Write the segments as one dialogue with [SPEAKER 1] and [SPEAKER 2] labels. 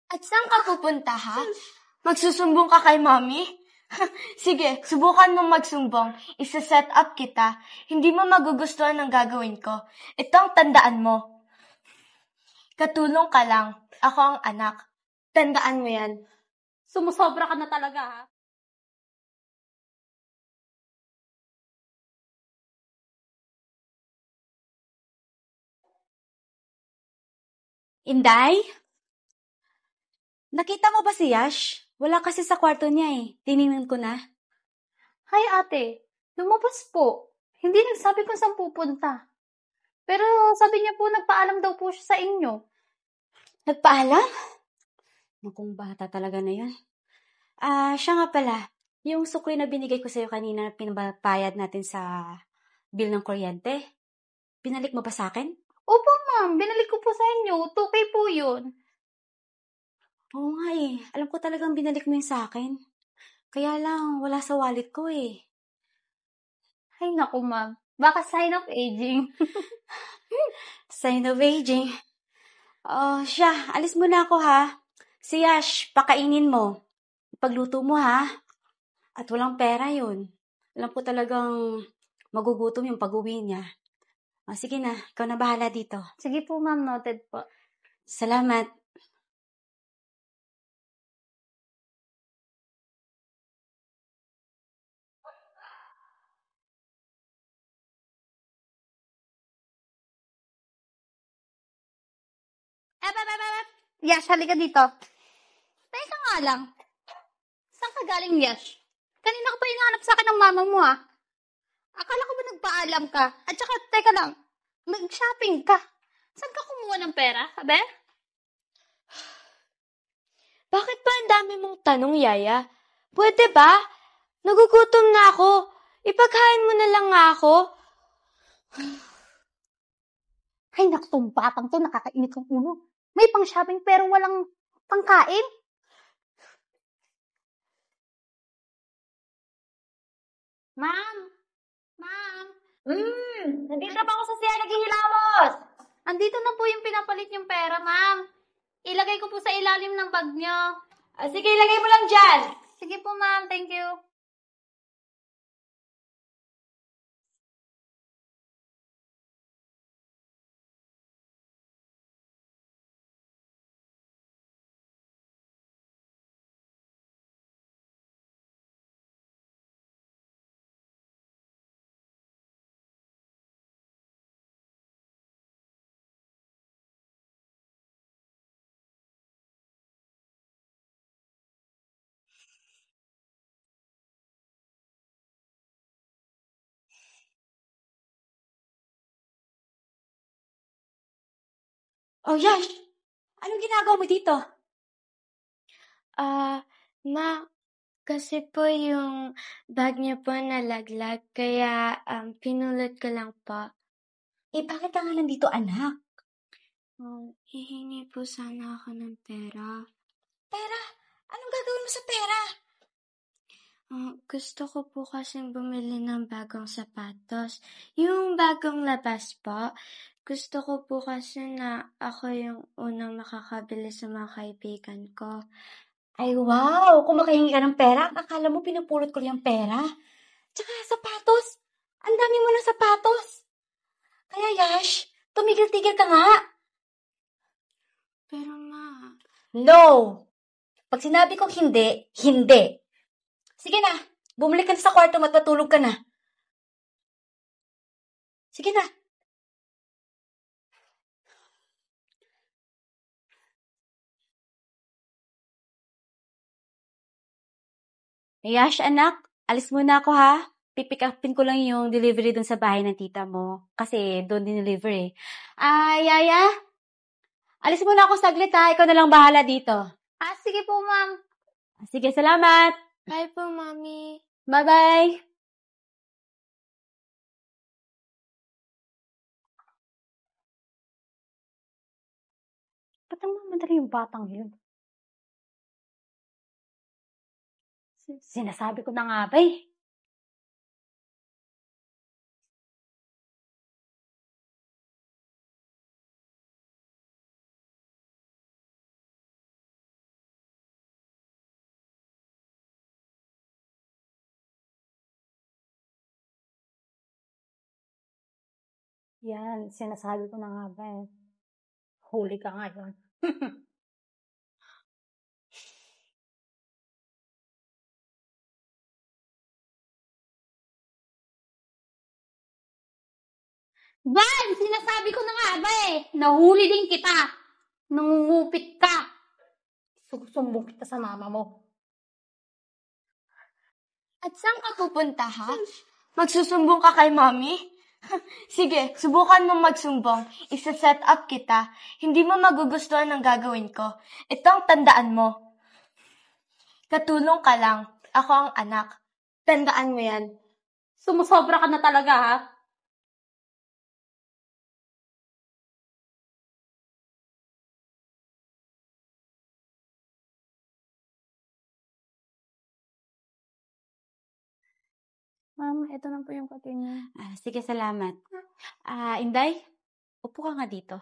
[SPEAKER 1] At saan ka pupunta, ha? Magsusumbong ka kay mommy? Sige, subukan mo magsumbong. Isa-set up kita. Hindi mo magugustuhan ang gagawin ko. Ito ang tandaan mo. Katulong ka lang. Ako ang anak. Tandaan mo yan.
[SPEAKER 2] Sumusobra ka na talaga, ha?
[SPEAKER 3] Inday? Nakita mo ba si Yash? Wala kasi sa kwarto niya eh. Tiningnan ko na.
[SPEAKER 2] Hi, ate. Lumabas po. Hindi nagsabi kung saan pupunta. Pero sabi niya po, nagpaalam daw po siya sa inyo.
[SPEAKER 3] Nagpaalam? Nakong bata talaga na yun. Siya nga pala. Yung sukli na binigay ko sa'yo kanina na pinapayad natin sa bill ng kuryente. Pinalik mo ba sa akin?
[SPEAKER 2] Opo, ma'am. Binalik ko po sa inyo. 2K po yun.
[SPEAKER 3] Oo nga eh. Alam ko talagang binalik mo yun sa akin. Kaya lang, wala sa wallet ko eh.
[SPEAKER 2] Ay, naku, ma'am. Baka sign of aging.
[SPEAKER 3] Sign of aging. Siya, alis muna ako ha. Si Yash, pakainin mo. Ipagluto mo ha. At walang pera yun. Alam ko talagang magugutom yung pag-uwi niya. Sige na, ikaw na bahala dito.
[SPEAKER 2] Sige po, ma'am. Noted po.
[SPEAKER 3] Salamat.
[SPEAKER 2] Yash, halika dito. Teka nga lang. Saan ka galing, Yash? Kanina ko pa hinahanap sa akin ng mama mo, ah. Akala ko ba nagpaalam ka? At saka, teka lang. Nag-shopping ka. Saan ka kumuha ng pera, abe?
[SPEAKER 1] Bakit ba ang dami mong tanong, Yaya? Pwede ba? Nagugutom na ako. Ipaghain mo na lang nga ako.
[SPEAKER 2] Ay, naku, tong batang to, nakakainit ng ulo. May pang-shopping pero walang pangkain. Ma'am! Ma'am!
[SPEAKER 3] Nandito pa ako sa siya naghihilamos.
[SPEAKER 2] Andito na po yung pinapalit yung pera, ma'am. Ilagay ko po sa ilalim ng bag nyo.
[SPEAKER 3] Sige, ilagay mo lang dyan.
[SPEAKER 2] Sige po, ma'am. Thank you.
[SPEAKER 3] Oh, Yash. Anong ginagawa mo dito?
[SPEAKER 1] Ma, kasi po yung bag niya po nalaglag, kaya pinulot ko lang po.
[SPEAKER 3] Bakit ka nga nandito, anak?
[SPEAKER 1] Hihingi po sana ako ng pera.
[SPEAKER 3] Pera? Anong gagawin mo sa pera?
[SPEAKER 1] Gusto ko po kasing bumili ng bagong sapatos. Yung bagong labas po. Gusto ko po kasi na ako yung unang makakabili sa mga kaibigan ko.
[SPEAKER 3] Ay, wow! Kung makahingi ka ng pera, akala mo pinupulot ko yung pera. Tsaka sapatos. Ang dami mo ng sapatos. Kaya, Yash, tumigil-tigil ka nga.
[SPEAKER 1] Pero ma...
[SPEAKER 3] No! Pag sinabi kong hindi, hindi. Sige na, bumalik ka na sa kwarto at matulog ka na. Sige na. Yash, anak, alis muna ako ha. Pipick upin ko lang yung delivery dun sa bahay ng tita mo. Kasi doon din deliver eh. Yaya? Alis muna ako saglit ha. Ikaw na lang bahala dito.
[SPEAKER 2] Sige po, ma'am.
[SPEAKER 3] Sige, salamat.
[SPEAKER 1] Bye po, Mami.
[SPEAKER 3] Bye-bye.
[SPEAKER 2] Ba't ang mamadali yung batang yun? Sinasabi ko na nga ba eh. Yan, sinasabi ko na nga ba eh. Huli ka ngayon. Van! Sinasabi ko na nga ba eh. Nahuli din kita. Nangungupit ka. Susumbong kita sa mama mo.
[SPEAKER 1] At saan ka pupunta, ha? Magsusumbong ka kay Mommy? Sige, subukan mo magsumbong. Isa-set up kita. Hindi mo magugustuhan ang gagawin ko. Ito ang tandaan mo. Katulong ka lang. Ako ang anak. Tandaan mo yan.
[SPEAKER 2] Sumusobra ka na talaga ha. Ma'am, ito na po yung kape niyo.
[SPEAKER 3] Sige, salamat. Inday, upo ka nga dito.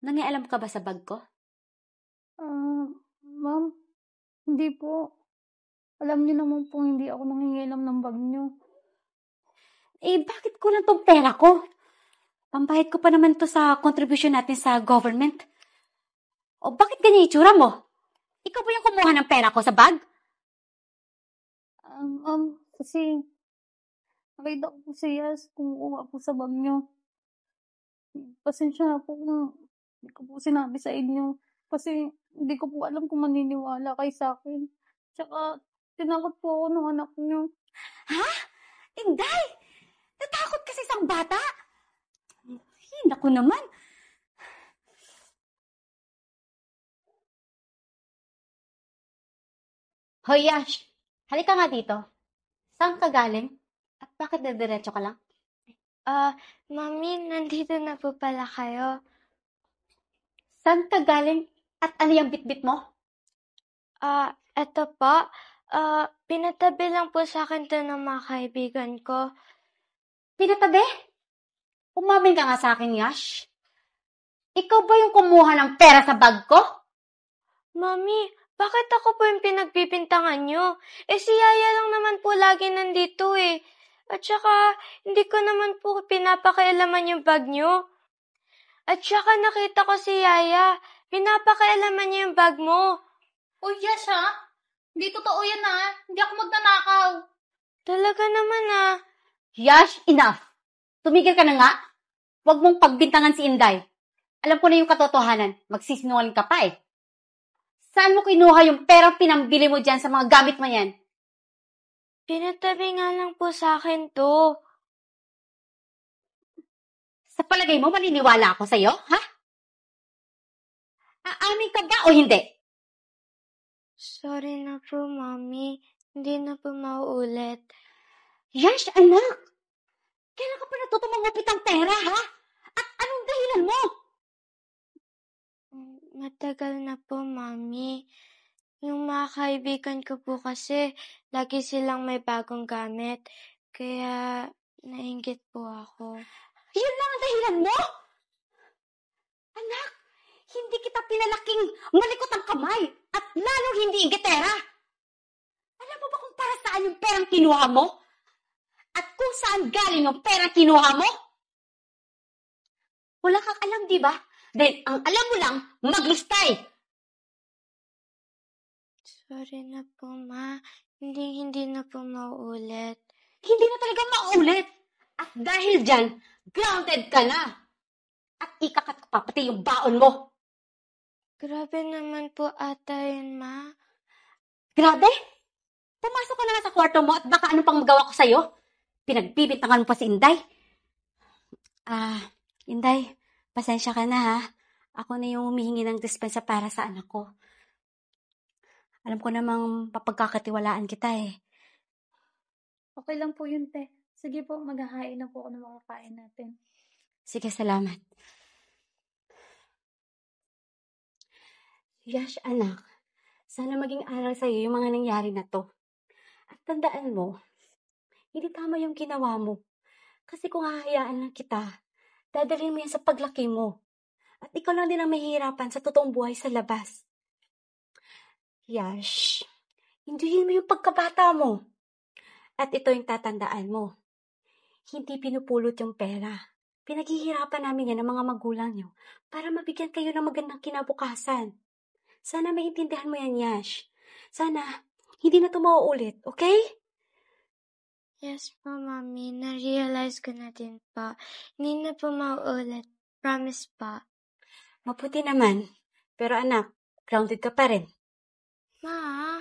[SPEAKER 3] Nangialam ka ba sa bag ko?
[SPEAKER 2] Ma'am, hindi po. Alam niyo naman po hindi ako nangingialam ng bag niyo.
[SPEAKER 3] Bakit kulang tong pera ko? Pambayad ko pa naman to sa contribution natin sa government. O bakit ganyan itsura mo? Ikaw ba yung kumuha ng pera ko sa bag?
[SPEAKER 2] Kasi nakita ko po si Yas kumukuha po sa bag niyo. Pasensya na po kung hindi ko po sinabi sa inyo. Kasi hindi ko po alam kung maniniwala kayo sa akin. Tsaka, tinakot po ako ng anak niyo.
[SPEAKER 3] Ha? Inday! Natakot kasi isang bata? Naku naman. Hoy, Yash! Halika nga dito. Saan ka galing? At bakit diretso ka lang?
[SPEAKER 1] Mommy, nandito na po pala kayo.
[SPEAKER 3] Saan ka galing? At ano yung bitbit mo?
[SPEAKER 1] Eto po. Pinatabi lang po sa akin to ng mga kaibigan ko.
[SPEAKER 3] Pinatabi? Umamin ka nga sa akin, Yash. Ikaw ba yung kumuha ng pera sa bag ko?
[SPEAKER 1] Mommy, bakit ako po yung pinagbibintangan nyo? Si Yaya lang naman po lagi nandito eh. At saka, hindi ko naman po pinapakialaman yung bag nyo. At saka nakita ko si Yaya. Pinapakialaman niya yung bag mo.
[SPEAKER 2] Uy, Yash ha? Hindi totoo yan ha? Hindi ako magnanakaw.
[SPEAKER 1] Talaga naman
[SPEAKER 3] Yash, enough. Tumigil ka na nga. Huwag mong pagbintangan si Inday. Alam ko na yung katotohanan. Magsisinungaling ka pa eh. Saan mo kinuha yung perang pinambili mo dyan sa mga gamit mo yan?
[SPEAKER 1] Pinatabi nga lang po sa akin to.
[SPEAKER 3] Sa palagay mo, maniniwala ako sa'yo, ha? Aamin ka ba o hindi?
[SPEAKER 1] Sorry na po, Mommy. Hindi na po mauulit.
[SPEAKER 3] Yash, anak! Kailan ka pa natuto mangupit ang pera, ha? At anong dahilan mo?
[SPEAKER 1] Matagal na po, Mommy. Yung mga kaibigan ko po kasi, lagi silang may bagong gamit. Kaya, nainggit po ako.
[SPEAKER 3] Yun lang ang dahilan mo? Anak, hindi kita pinalaking malikot ang kamay at lalong hindi inggitera. Alam mo ba kung para saan yung perang kinuha mo? At kung saan galing yung perang kinuha mo? Wala kang alam, di ba? Dahil ang alam mo lang, maglustay.
[SPEAKER 1] Sorry na po, Ma. Hindi na po mauulit.
[SPEAKER 3] Hindi na talaga maulit. At dahil dyan, grounded ka na. At ikakat pa pati yung baon mo.
[SPEAKER 1] Grabe naman po ata yun, Ma.
[SPEAKER 3] Grabe? Pumasok ka na nga sa kwarto mo at baka ano pang magawa ko sa'yo? Pinagbibintangan mo pa si Inday. Inday, pasensya ka na ha. Ako na yung humihingi ng dispensa para sa anak ko. Alam ko namang papagkakatiwalaan kita eh.
[SPEAKER 2] Okay lang po yun, te. Sige po, maghahain na po ako ng mga kain natin.
[SPEAKER 3] Sige, salamat. Yash, anak, sana maging aral sa'yo yung mga nangyari na to. At tandaan mo, hindi tama yung ginawa mo. Kasi kung hahayaan lang kita, dadalhin mo yan sa paglaki mo. At ikaw lang din ang mahihirapan sa totoong buhay sa labas. Yash, Hinduin mo yung pagkabata mo. At ito yung tatandaan mo. Hindi pinupulot yung pera. Pinaghihirapan namin yan ng mga magulang nyo para mabigyan kayo ng magandang kinabukasan. Sana maintindihan mo yan, Yash. Sana hindi na ito mauulit, okay?
[SPEAKER 1] Yes po, Mami. Na-realize ko na din po. Hindi na po mauulit. Promise pa.
[SPEAKER 3] Mabuti naman. Pero anak, grounded ka pa rin.
[SPEAKER 1] Ma,